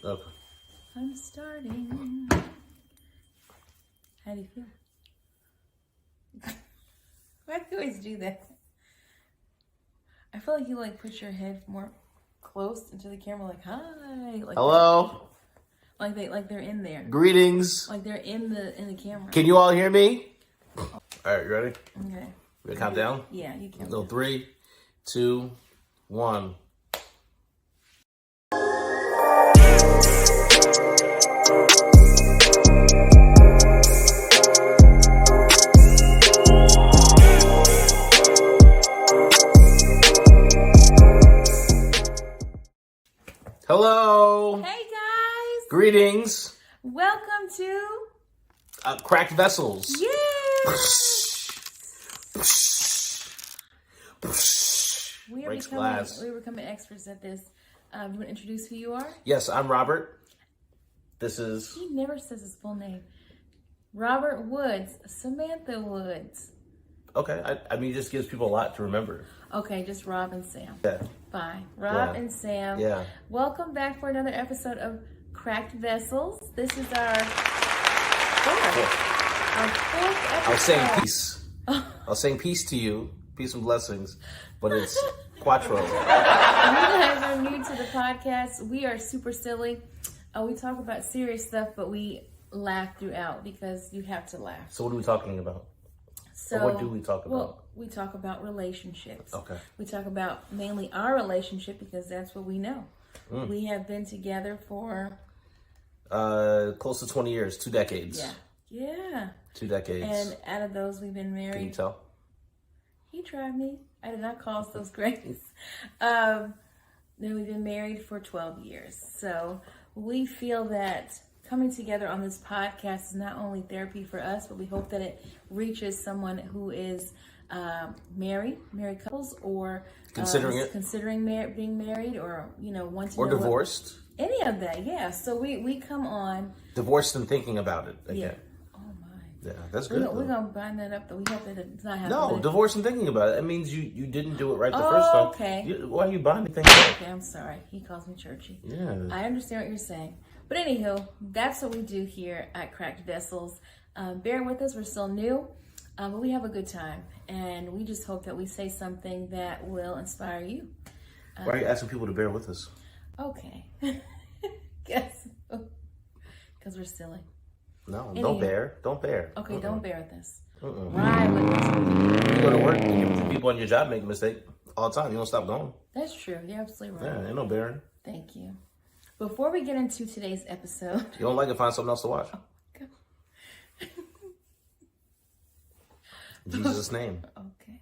Okay. I'm starting. How do you feel? Why do you always do that? I feel like you put your head more close into the camera, like hi, like hello. That. Like they're in there. Greetings. Like they're in the camera. Can you all hear me? All right, you ready? Okay. We count down? Yeah, you can. So 3, 2, 1. Hello. Hey guys. Greetings. Welcome to Cracked Vessels. Yes. We are becoming experts at this. You want to introduce who you are? Yes, I'm Robert. This is... He never says his full name. Robert Woods. Samantha Woods. Okay, I mean, it just gives people a lot to remember. Okay, just Rob and Sam. Yeah. Fine. Rob and Sam. Yeah. Welcome back for another episode of Cracked Vessels. This is our fourth episode. I was saying peace. I was saying peace to you. Peace and blessings. But it's quattro. If you guys are new to the podcast, we are super silly. We talk about serious stuff, but we laugh throughout because you have to laugh. So what are we talking about? So or what do we talk about? Well, we talk about relationships. Okay. We talk about mainly our relationship because that's what we know. We have been together for... close to 20 years, 2 decades. Yeah. 2 decades. And out of those, we've been married. Can you tell? He tried me. I did not cause those grades. Then we've been married for 12 years. So we feel that coming together on this podcast is not only therapy for us, but we hope that it reaches someone who is married couples, or considering being married, or want to or know divorced. Any of that, yeah. So we come on divorced and thinking about it again. Yeah. Oh my. Yeah, that's good. We're gonna bind that up, though. We hope that it's not happening. No, divorce and thinking about it. That means you didn't do it right the first time. Okay. Why are you binding things up? Okay, I'm sorry. He calls me churchy. Yeah. I understand what you're saying. But anywho, that's what we do here at Cracked Vessels. Bear with us. We're still new, but we have a good time. And we just hope that we say something that will inspire you. Why are you asking people to bear with us? Okay. Guess. Because we're silly. No, don't bear. Don't bear. Okay, don't bear with us. Ride with us. You go to work and people on your job make a mistake all the time. You don't stop going. That's true. You're absolutely right. Yeah, ain't no bearing. Thank you. Before we get into today's episode... You don't like it, find something else to watch. In Jesus' name. Okay.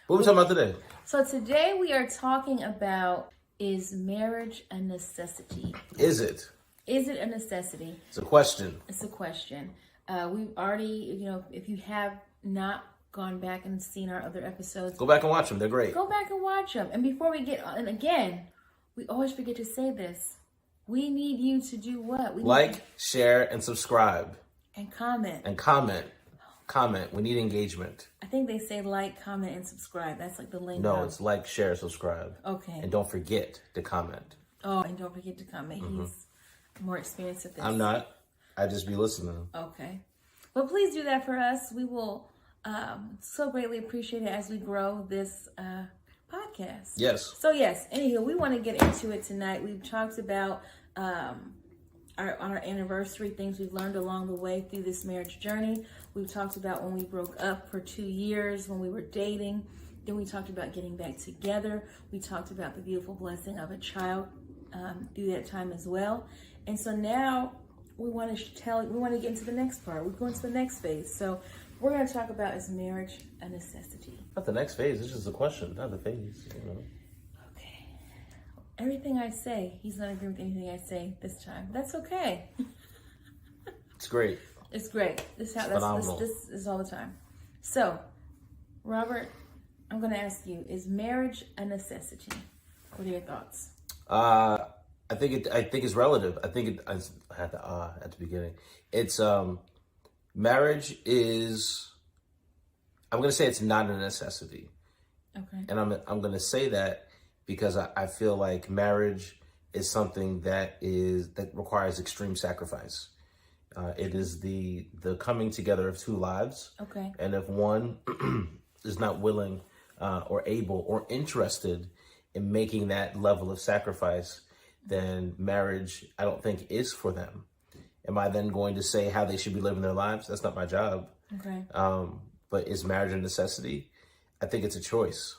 What are we talking about today? So today we are talking about, is marriage a necessity? Is it? Is it a necessity? It's a question. It's a question. We've already, if you have not gone back and seen our other episodes... Go back and watch them. They're great. Go back and watch them. And before we get on, and again... We always forget to say this. We need you to do what? Like, share, and subscribe. And comment. Comment. We need engagement. I think they say like, comment, and subscribe. That's like the link. No, it's like, share, subscribe. Okay. And don't forget to comment. Oh, and don't forget to comment. He's more experienced at this. I'm not. I just be listening. Okay. Well, please do that for us. We will so greatly appreciate it as we grow this podcast. Yes. So yes, anywho, we want to get into it tonight. We've talked about our anniversary, things we've learned along the way through this marriage journey. We've talked about when we broke up for 2 years, when we were dating. Then we talked about getting back together. We talked about the beautiful blessing of a child through that time as well. And so now we want to get into the next part. We're going to the next phase. So we're going to talk about, is marriage a necessity? Not the next phase. It's just a question, not the phase. Okay. Everything I say, he's not agreeing with anything I say this time. That's okay. It's great. It's great. This is all the time. So, Robert, I'm going to ask you: is marriage a necessity? What are your thoughts? I think it's relative. I had to at the beginning. It's marriage is, I'm going to say it's not a necessity. Okay. And I'm going to say that because I feel like marriage is something that requires extreme sacrifice. It is the coming together of two lives. Okay. And if one is not willing or able or interested in making that level of sacrifice, then marriage, I don't think, is for them. Am I then going to say how they should be living their lives? That's not my job. Okay. But is marriage a necessity? I think it's a choice.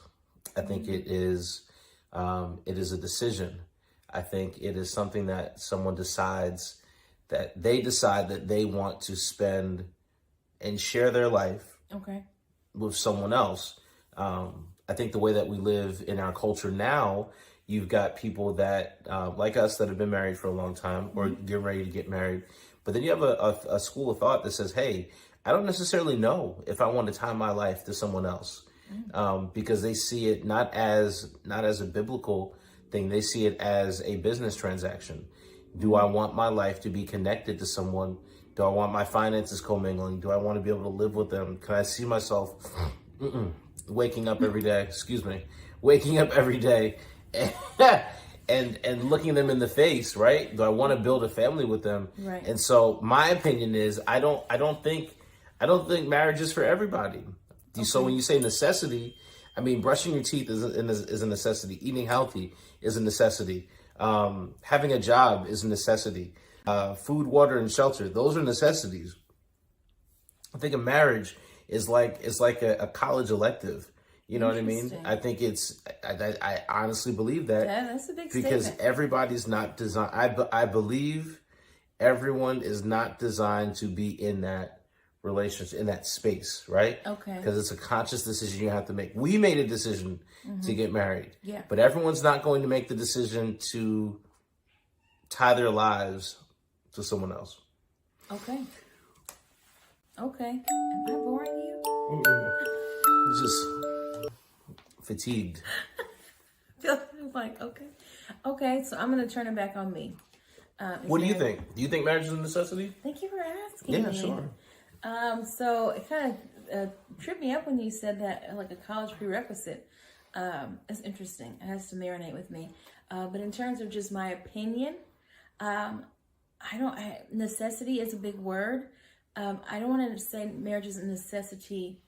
I think it is a decision. I think it is something that someone decides that they want to spend and share their life with someone else. I think the way that we live in our culture now, you've got people that, like us, that have been married for a long time or get ready to get married. But then you have a school of thought that says, hey, I don't necessarily know if I want to tie my life to someone else, because they see it not as a biblical thing. They see it as a business transaction. Do I want my life to be connected to someone? Do I want my finances commingling? Do I want to be able to live with them? Can I see myself waking up every day and looking them in the face, right? Do I want to build a family with them? Right. And so my opinion is I don't think marriage is for everybody. So when you say necessity, I mean, brushing your teeth is a necessity. Eating healthy is a necessity. Having a job is a necessity. Food, water, and shelter, those are necessities. I think a marriage is like a college elective. You know what I mean? I think I honestly believe that. Yeah, that's a big because statement. everybody's not designed. I believe everyone is not designed to be in that relationship, in that space, right? Okay. Because it's a conscious decision you have to make. We made a decision to get married. Yeah. But everyone's not going to make the decision to tie their lives to someone else. Okay. Okay. Am I boring you? Just fatigued. I'm like, okay. Okay, so I'm going to turn it back on me. What do you think? Do you think marriage is a necessity? Thank you for asking Yeah, me. sure. So it kind of tripped me up when you said that, like a college prerequisite. It's interesting. It has to marinate with me. But in terms of just my opinion, necessity is a big word. I don't want to say marriage is a necessity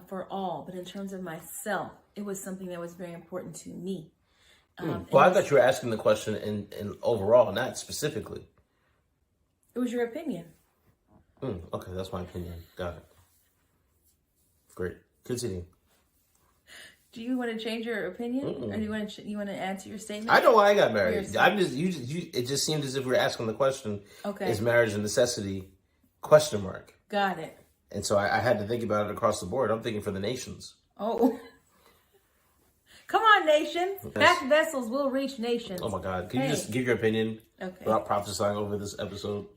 for all, but in terms of myself, it was something that was very important to me. Well, I thought you were asking the question in overall, not specifically. It was your opinion. Okay, that's my opinion. Got it. Great. Continue. Do you want to change your opinion, or do you want to add to your statement? I know why I got married. It just seemed as if we were asking the question: is marriage a necessity? ? Got it. And so I had to think about it across the board. I'm thinking for the nations. Oh, come on, nations! Packed vessels will reach nations. Oh my God! Can you just give your opinion without prophesying over this episode?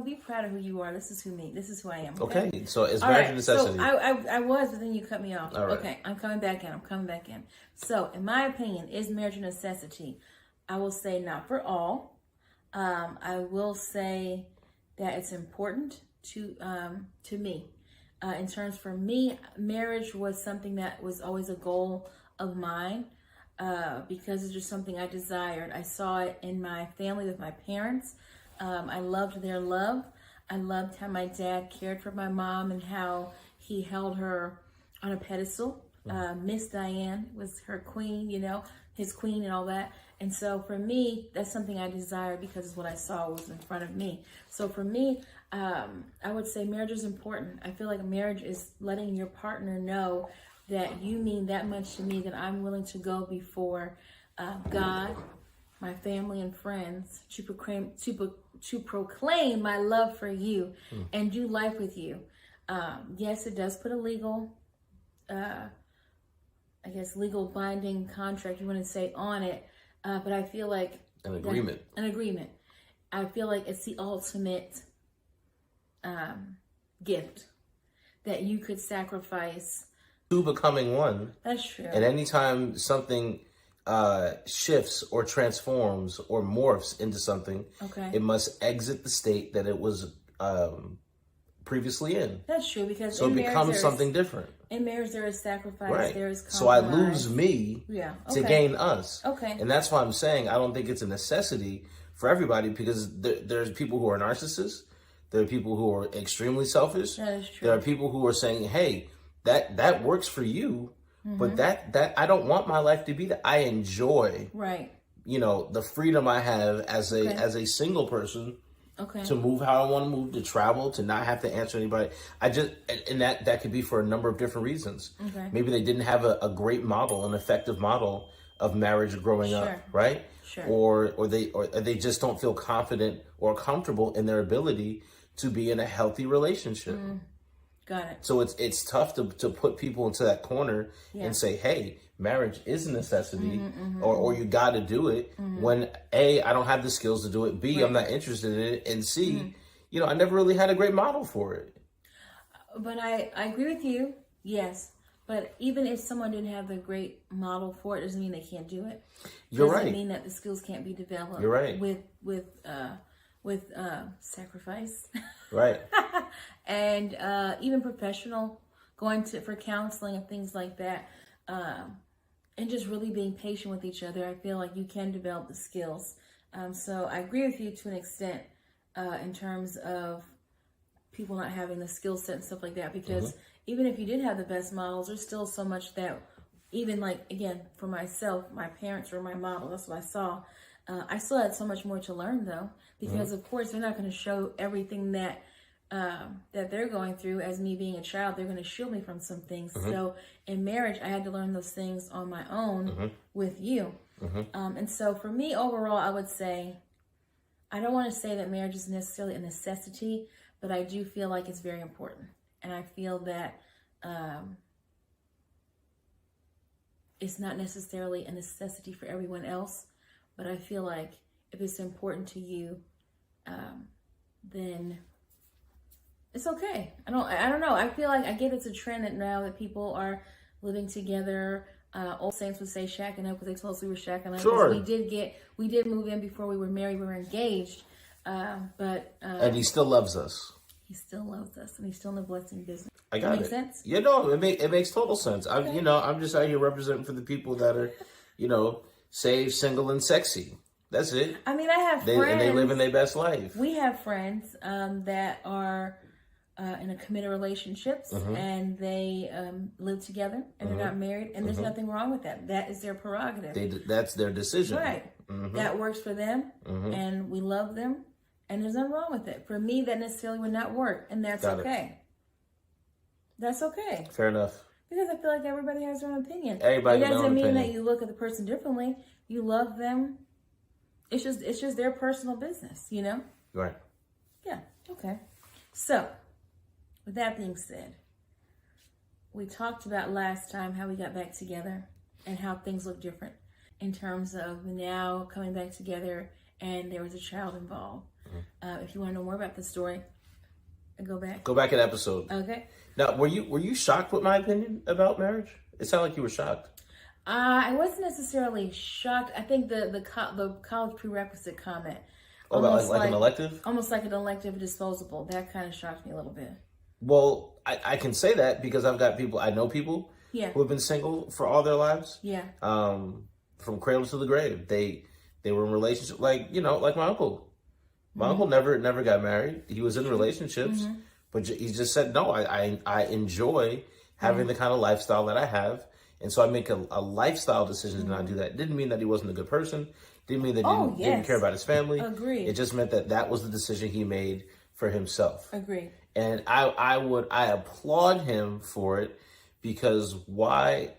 Be proud of who you are. This is who I am. Okay. So is marriage a necessity? So I was, but then you cut me off. All right. Okay, I'm coming back in. So in my opinion, is marriage a necessity? I will say not for all. I will say that it's important to me. In terms for me, marriage was something that was always a goal of mine, because it's just something I desired. I saw it in my family with my parents. I loved their love. I loved how my dad cared for my mom and how he held her on a pedestal. Miss Diane was her queen, his queen and all that. And so for me, that's something I desired because it's what I saw was in front of me. So for me, I would say marriage is important. I feel like marriage is letting your partner know that you mean that much to me, that I'm willing to go before God, my family and friends, to proclaim my love for you and do life with you. Yes, it does put a legal binding contract, you want to say, on it. But I feel like an agreement. I feel like it's the ultimate gift that you could sacrifice. Two becoming one. That's true. And anytime something shifts or transforms or morphs into something, it must exit the state that it was previously in. That's true, because so it becomes something different. In marriage, there is sacrifice. Right. There is compromise. So I lose me to gain us. Okay. And that's why I'm saying I don't think it's a necessity for everybody, because there's people who are narcissists. There are people who are extremely selfish. That is true. There are people who are saying, hey, that works for you, but that I don't want my life to be that. I enjoy, right, the freedom I have as a single person. Okay. To move how I want to move, to travel, to not have to answer anybody. And that could be for a number of different reasons. Okay. Maybe they didn't have a great model, an effective model of marriage growing up, right? Sure. Or they just don't feel confident or comfortable in their ability to be in a healthy relationship. Got it. So it's tough to put people into that corner and say, hey, marriage is a necessity, or you got to do it when A, I don't have the skills to do it, B, I'm not interested in it, and C, I never really had a great model for it. But I agree with you, yes. But even if someone didn't have the great model for it, doesn't mean they can't do it. You're right. Doesn't mean that the skills can't be developed. You're right. With sacrifice. Right. And even professional, going for counseling and things like that. And just really being patient with each other. I feel like you can develop the skills. So I agree with you to an extent in terms of people not having the skill set and stuff like that. Because even if you did have the best models, there's still so much that, even like, again, for myself, my parents were my model. That's what I saw. I still had so much more to learn, though, because of course they're not going to show everything that they're going through. As me being a child, they're going to shield me from some things. So in marriage, I had to learn those things on my own with you. And so for me, overall, I would say, I don't want to say that marriage is necessarily a necessity, but I do feel like it's very important. And I feel that it's not necessarily a necessity for everyone else, but I feel like if it's important to you, then it's okay. I don't know. I feel like, I get it's a trend that now that people are living together. Old saints would say shacking up, because they told us we were shacking up. Sure. We did move in before we were married. We were engaged. And he still loves us. He still loves us, and he's still in the blessing business. I got it. Make sense? Yeah, no, it makes total sense. I'm just out here representing for the people that are, saved, single, and sexy. That's it. I mean, I have friends. And they live in their best life. We have friends that are in a committed relationships, and they live together, and they're not married, and there's nothing wrong with that. That is their prerogative. That's their decision. Right. That works for them, and we love them, and there's nothing wrong with it. For me, that necessarily would not work, and that's okay. That's okay. Fair enough. Because I feel like everybody has their own opinion. Everybody it doesn't mean opinion. that you look at the person differently. You love them. It's just their personal business, Right. Yeah. Okay. So, with that being said, we talked about last time how we got back together and how things look different in terms of now coming back together, and there was a child involved. If you want to know more about the story, go back an episode. Okay. Now, were you shocked with my opinion about marriage? It sounded like you were shocked. I wasn't necessarily shocked. I think the college prerequisite comment. Oh, like an elective? Almost like an elective disposable. That kind of shocked me a little bit. Well, I can say that because I know people who have been single for all their lives. Yeah. From cradle to the grave. They were in relationship, like my uncle. My uncle never got married. He was in relationships, but he just said, no, I enjoy having the kind of lifestyle that I have. And so I make a lifestyle decision to not do that. Didn't mean that he wasn't a good person. Didn't mean that he didn't care about his family. Agreed. It just meant that was the decision he made for himself. Agreed. And I applaud him for it, because why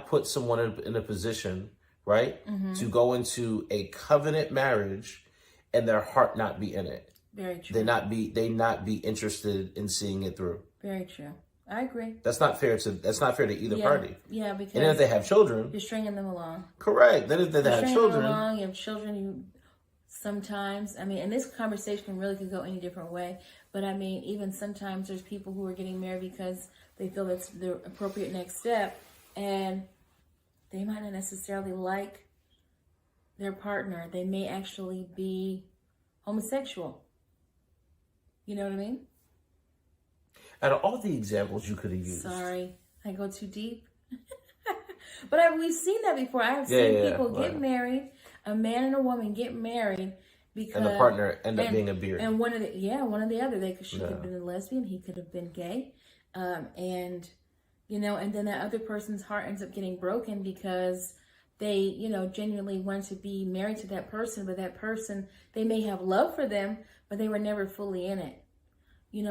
put someone in a position, right, to go into a covenant marriage and their heart not be in it? Very true. They not be interested in seeing it through. Very true. I agree. That's not fair to either party. Yeah, because and if they have children, you're stringing them along. Correct. Then if they have children, you have children. You sometimes, and this conversation really could go any different way. But even sometimes there's people who are getting married because they feel that's the appropriate next step, and they might not necessarily like their partner. They may actually be homosexual. You know what I mean? Out of all the examples you could have used. Sorry. I go too deep. But we've seen that before. I have seen people get married, a man and a woman get married because and the partner end up being a beard. And one of the other. She could have been a lesbian, he could have been gay, and then that other person's heart ends up getting broken because they, genuinely want to be married to that person, but that person, they may have love for them, but they were never fully in it.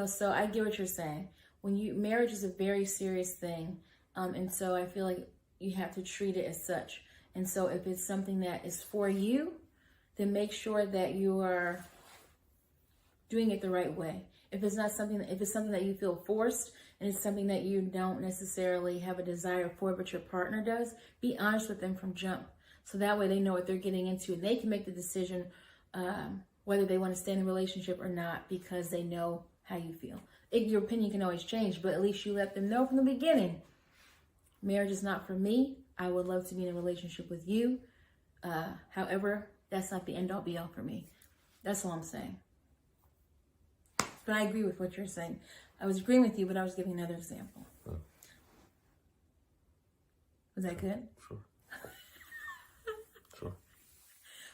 So I get what you're saying. Marriage is a very serious thing. And so I feel like you have to treat it as such. And so if it's something that is for you, then make sure that you are doing it the right way. If it's something that you feel forced and it's something that you don't necessarily have a desire for, but your partner does, be honest with them from jump. So that way they know what they're getting into and they can make the decision whether they want to stay in a relationship or not because they know how you feel. Your opinion can always change, but at least you let them know from the beginning. Marriage is not for me. I would love to be in a relationship with you. However, that's not the end all be all for me. That's all I'm saying. But I agree with what you're saying. I was agreeing with you, but I was giving another example. Was that good? Sure. Sure.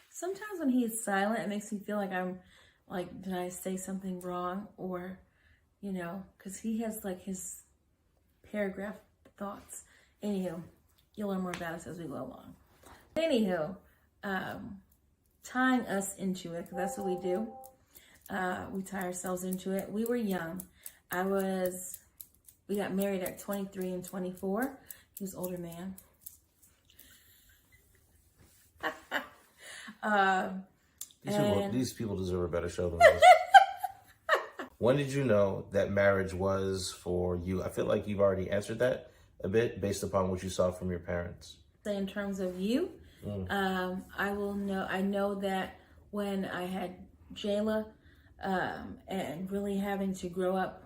Sometimes when he is silent, it makes me feel like I'm like, did I say something wrong? Or, because he has like his paragraph thoughts. Anywho, you'll learn more about us as we go along. Anywho, tying us into it, because that's what we do. We tie ourselves into it. We were young. We got married at 23 and 24. He was an older man. These people deserve a better show than this. When did you know that marriage was for you? I feel like you've already answered that a bit based upon what you saw from your parents. In terms of you, I know that when I had Jayla, and really having to grow up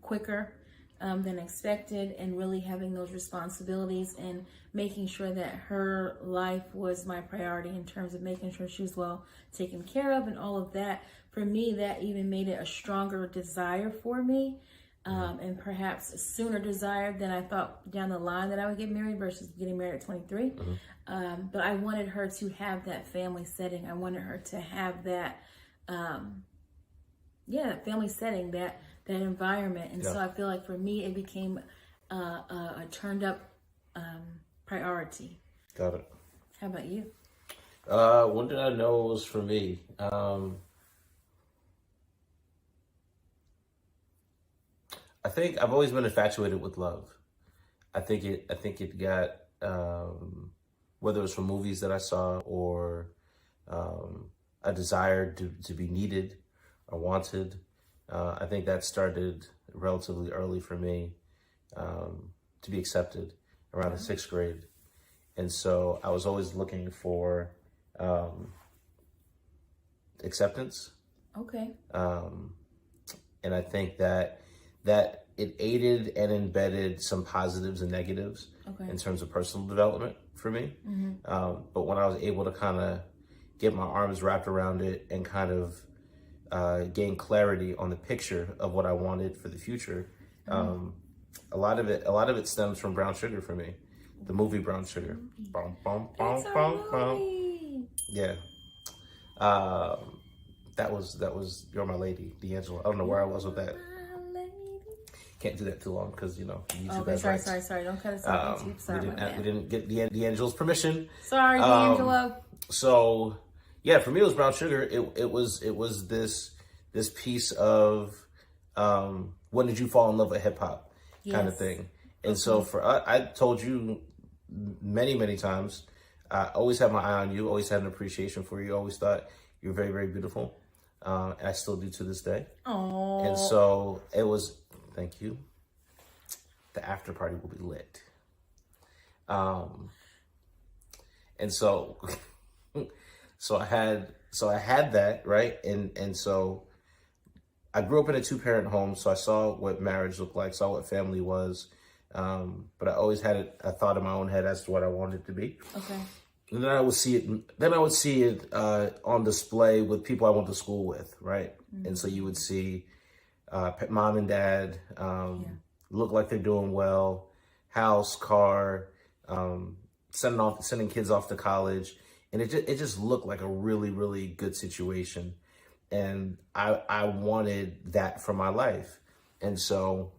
quicker than expected and really having those responsibilities and making sure that her life was my priority in terms of making sure she was well taken care of and all of that. For me, that even made it a stronger desire for me, and perhaps a sooner desire than I thought down the line that I would get married versus getting married at 23. But I wanted her to have that family setting. I wanted her to have that family setting, that environment. And so I feel like for me, it became a turned up priority. Got it. How about you? When did I know it was for me? I think I've always been infatuated with love. I think it got, whether it was from movies that I saw or a desire to be needed or wanted. I think that started relatively early for me, to be accepted around the 6th grade. And so I was always looking for acceptance. Okay. And I think that it aided and embedded some positives and negatives in terms of personal development for me. But when I was able to kind of get my arms wrapped around it and kind of gain clarity on the picture of what I wanted for the future, a lot of it stems from Brown Sugar for me, the movie Brown Sugar. Bum, bum, bum, bum, bum. Yeah. That was You're My Lady, D'Angelo. I don't know where I was with that. Can't do that too long because, YouTube has rights. Sorry. Don't cut us off YouTube. Sorry we didn't get D'Angelo's permission. Sorry, D'Angelo. So, yeah, for me, it was Brown Sugar. It was this piece of when did you fall in love with hip hop kind of thing. And so for I told you many, many times, I always had my eye on you, always had an appreciation for you, always thought you were very, very beautiful. And I still do to this day. Aww. And so it was, thank you. The after party will be lit. And so I had that, right? And so I grew up in a 2-parent home, so I saw what marriage looked like, saw what family was. But I always had a thought in my own head as to what I wanted it to be. Okay. And then I would see it on display with people I went to school with, right? And so you would see mom and dad look like they're doing well, house, car, sending kids off to college, and it just looked like a really, really good situation. And I wanted that for my life. And so,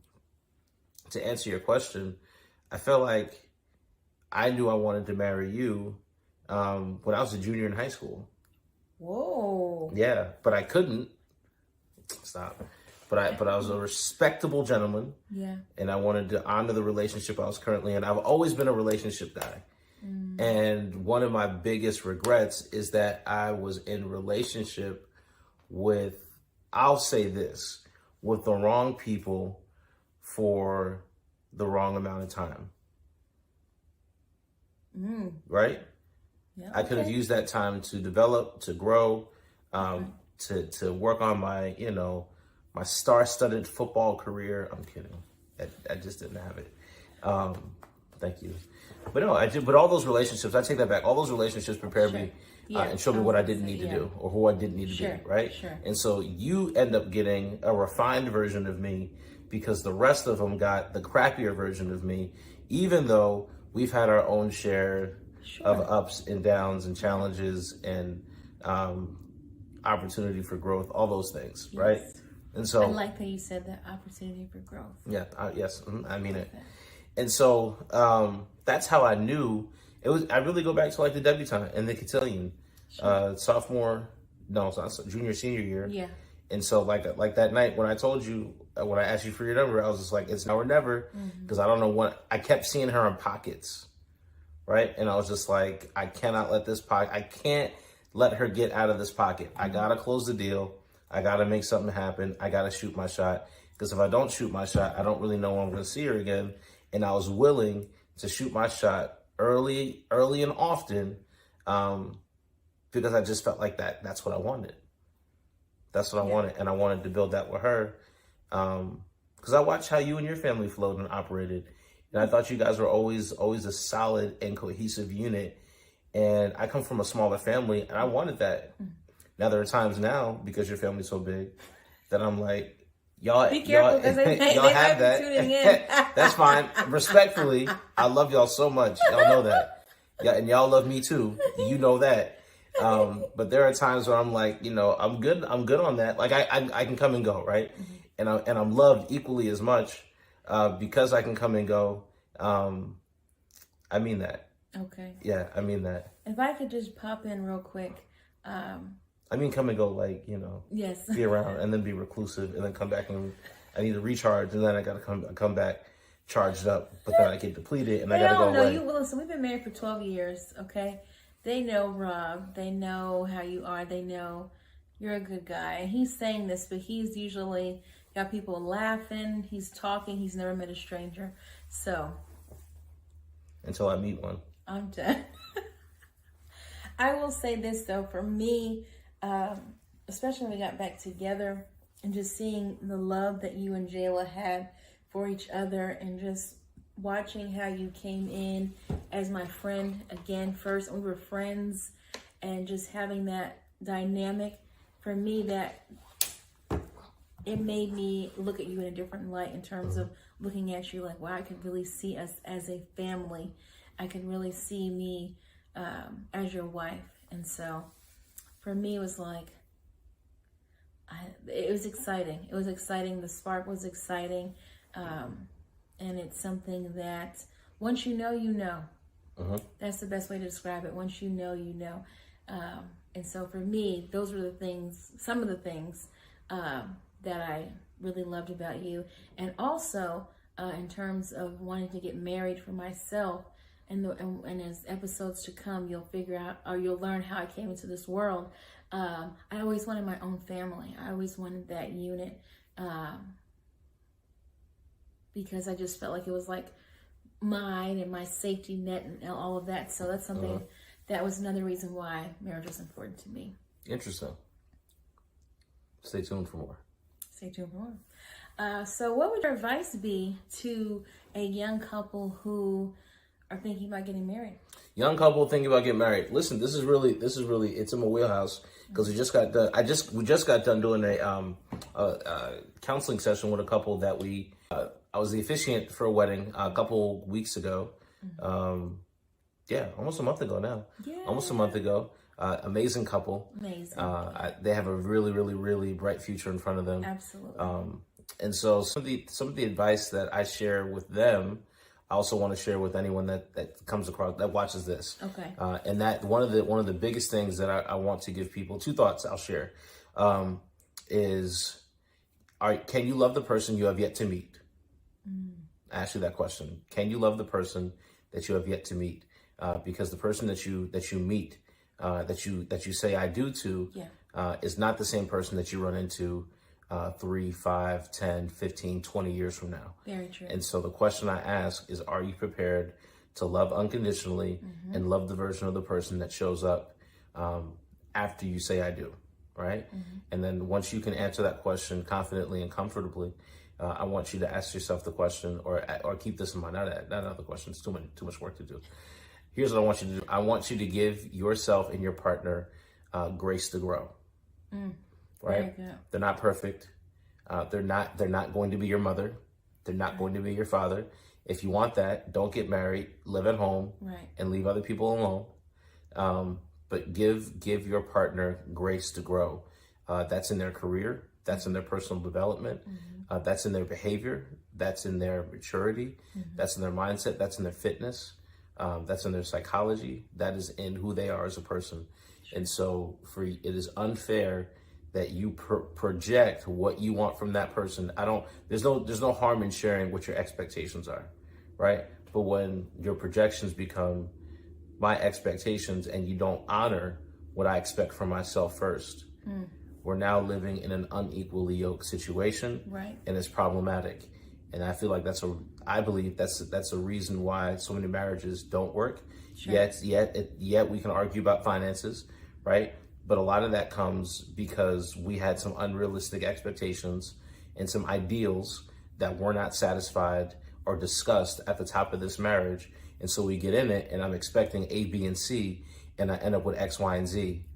to answer your question, I felt like I knew I wanted to marry you when I was a junior in high school. Whoa. Yeah, but I couldn't. Stop. But I was a respectable gentleman. Yeah. And I wanted to honor the relationship I was currently in. I've always been a relationship guy. And one of my biggest regrets is that I was in relationship with, I'll say this, with the wrong people for the wrong amount of time. Right? Yeah, I could have used that time to develop, to grow, to work on my, my star-studded football career. I'm kidding. I just didn't have it. Thank you. But no, but all those relationships, I take that back. All those relationships prepared me and showed me what I didn't need to do or who I didn't need to be, right? Sure. And so you end up getting a refined version of me because the rest of them got the crappier version of me, even though we've had our own share of ups and downs and challenges and opportunity for growth, all those things, right? And so I like that you said that, opportunity for growth. Yeah, yes, I mean it. And so that's how I knew it was. I really go back to like the debutante and the cotillion, junior, senior year. Yeah. And so like that night when I told you, when I asked you for your number, I was just like, it's now or never, because I don't know what, I kept seeing her in pockets, right? And I was just like, I cannot let this pocket, I can't let her get out of this pocket. I gotta close the deal. I gotta make something happen. I gotta shoot my shot, because if I don't shoot my shot, I don't really know when I'm gonna see her again. And I was willing to shoot my shot early and often, because I just felt like that's what I wanted. That's what I wanted. And I wanted to build that with her. Because I watched how you and your family flowed and operated. And I thought you guys were always a solid and cohesive unit. And I come from a smaller family, and I wanted that. Now there are times now, because your family's so big, that I'm like, y'all, be careful, because y'all have that. Tuning in. That's fine. Respectfully, I love y'all so much. Y'all know that. Yeah, and y'all love me too. You know that. But there are times where I'm like, I'm good on that. Like I can come and go, right? And I'm loved equally as much because I can come and go. I mean that. Okay. Yeah, I mean that. If I could just pop in real quick. I mean, come and go, like, yes. Be around and then be reclusive and then come back and I need to recharge and then I got to come back charged up, but then I get depleted and I got to go away. Listen, we've been married for 12 years, okay? They know Rob. They know how you are. They know you're a good guy. And he's saying this, but he's usually got people laughing. He's talking. He's never met a stranger. So. Until I meet one. I'm done. I will say this, though, for me, especially when we got back together and just seeing the love that you and Jayla had for each other and just watching how you came in as my friend again first. We were friends and just having that dynamic, for me, that it made me look at you in a different light in terms of looking at you like, wow, I could really see us as a family. I could really see me as your wife. And so for me, it was like, it was exciting. It was exciting. The spark was exciting. And it's something that once you know, you know. That's the best way to describe it. Once you know, you know. And so for me, those were the things, some of the things that I really loved about you. And also in terms of wanting to get married for myself, and as episodes to come, you'll figure out, or you'll learn how I came into this world. I always wanted my own family. I always wanted that unit. Because I just felt like it was like mine and my safety net and all of that. So that's something, that was another reason why marriage was important to me. Interesting. Stay tuned for more. Stay tuned for more. So what would your advice be to a young couple who are thinking about getting married? Young couple thinking about getting married. Listen, this is really, it's in my wheelhouse because we just got done doing a counseling session with a couple that we I was the officiant for a wedding a couple weeks ago. Almost a month ago now. Yeah. Almost a month ago. Amazing couple. Amazing. They have a really, really, really bright future in front of them. Absolutely. And so some of the advice that I share with them, I also want to share with anyone that comes across, that watches this. Okay. And that one of the biggest things that I want to give people, two thoughts I'll share, is, can you love the person you have yet to meet? Ask you that question. Can you love the person that you have yet to meet? Because the person that you meet, that you say I do to, is not the same person that you run into 3, 5, 10, 15, 20 years from now. Very true. And so the question I ask is, are you prepared to love unconditionally and love the version of the person that shows up after you say I do, right? And then once you can answer that question confidently and comfortably, I want you to ask yourself the question, or keep this in mind, not another question, it's too much work to do. Here's what I want you to do. I want you to give yourself and your partner grace to grow. Right? They're not perfect. They're not going to be your mother. They're not going to be your father. If you want that, don't get married, live at home, and leave other people alone. But give your partner grace to grow. That's in their career. That's in their personal development. That's in their behavior. That's in their maturity. That's in their mindset. That's in their fitness. That's in their psychology. That is in who they are as a person. And so it is unfair that you project what you want from that person. There's no harm in sharing what your expectations are, right? But when your projections become my expectations and you don't honor what I expect from myself first, we're now living in an unequally yoked situation, and it's problematic. And I feel like I believe that's a reason why so many marriages don't work. Yet we can argue about finances, right? But a lot of that comes because we had some unrealistic expectations and some ideals that were not satisfied or discussed at the top of this marriage. And so we get in it, and I'm expecting A, B, and C, and I end up with X, Y, and Z.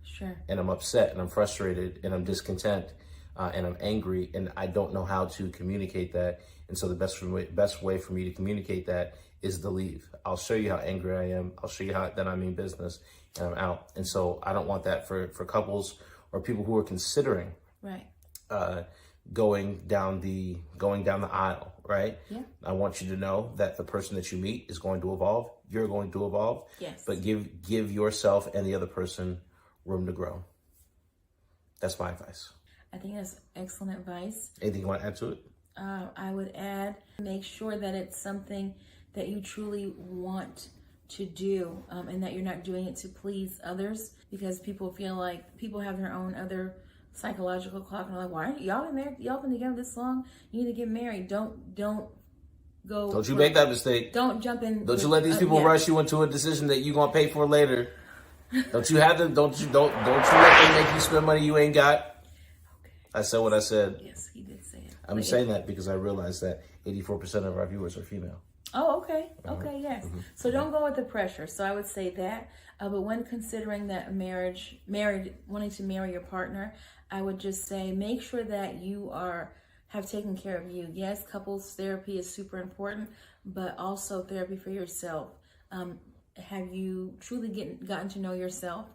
And I'm upset, and I'm frustrated, and I'm discontent, and I'm angry, and I don't know how to communicate that. And so the best way for me to communicate that is to leave. I'll show you how angry I am. I'll show you how then I mean business, and I'm out. And so I don't want that for couples or people who are considering going down the aisle, right? I want you to know that the person that you meet is going to evolve. You're going to evolve. But give yourself and the other person room to grow. That's my advice. I think that's excellent advice. Anything you want to add to it? I would add, make sure that it's something that you truly want to do, and that you're not doing it to please others, because people feel like people have their own other psychological clock, and they're like, why aren't y'all in there? Y'all been together this long? You need to get married. Don't go. Don't you make that mistake. Don't jump in. Don't you let these people rush you into a decision that you're gonna pay for later. Don't you have to? Don't you let them make you spend money you ain't got? I said what I said. Yes, he did say it. I'm saying that because I realized that 84% of our viewers are female. Oh, okay. Okay, yes. So don't go with the pressure. So I would say that. But when considering that wanting to marry your partner, I would just say make sure that you have taken care of you. Yes, couples therapy is super important, but also therapy for yourself. Have you truly gotten to know yourself?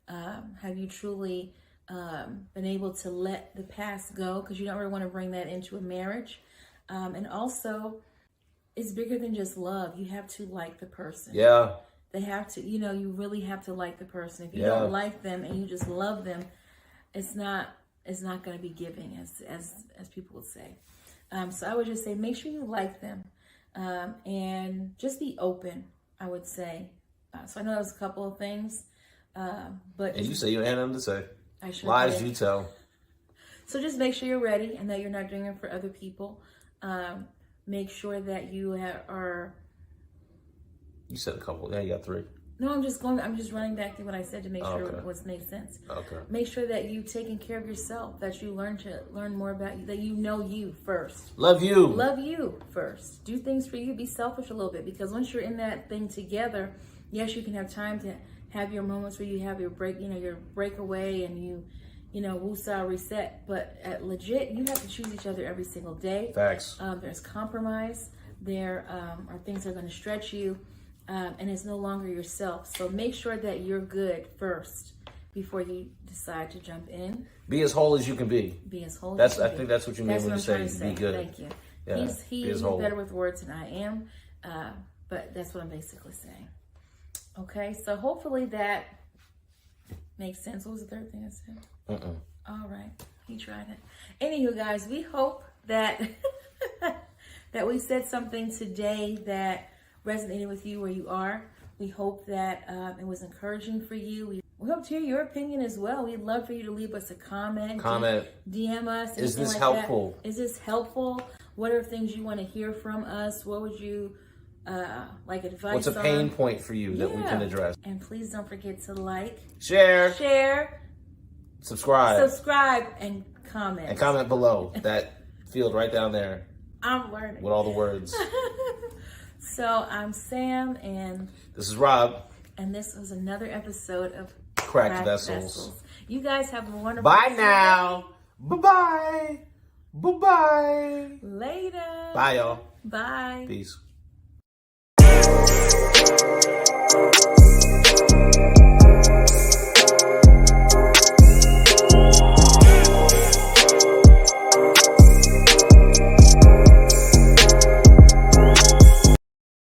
Have you truly been able to let the past go, because you don't really want to bring that into a marriage? And also, it's bigger than just love. You have to like the person. They have to, you really have to like the person. If you don't like them and you just love them, it's not going to be giving, as people would say. So I would just say, make sure you like them, and just be open, I would say. So I know there's a couple of things, but... And you say you had nothing to say. I sure Lies did. you tell. So just make sure you're ready and that you're not doing it for other people. Make sure that you are... You said a couple. Yeah, you got 3. No, I'm just running back to what I said to make sure it makes sense. Make sure that you've taken care of yourself, that you learn more about you, that you know you first. Love you first. Do things for you. Be selfish a little bit, because once you're in that thing together, yes, you can have time to have your moments where you have your break, your breakaway, and woosah reset, but at legit, you have to choose each other every single day. Facts. There's compromise. There are things that are going to stretch you, and it's no longer yourself. So make sure that you're good first before you decide to jump in. Be as whole as you can be. Be as whole. I think that's what you mean when you say be good. Thank you. Yeah, He's better with words than I am, but that's what I'm basically saying. Okay, so hopefully that makes sense. What was the third thing I said? All right, he tried it. Anywho, guys, we hope that that we said something today that resonated with you where you are. We hope that it was encouraging for you. We hope to hear your opinion as well. We'd love for you to leave us a comment. DM us. Is this like helpful? Is this helpful? What are things you want to hear from us? What would you like advice What's a pain point for you that we can address? And please don't forget to like, share, subscribe, and comment. And comment below that field right down there. I'm learning. With all the words. So I'm Sam, and this is Rob. And this was another episode of Cracked Vessels. You guys have a wonderful Bye now. Bye-bye. Bye-bye. Later. Bye, y'all. Bye. Peace.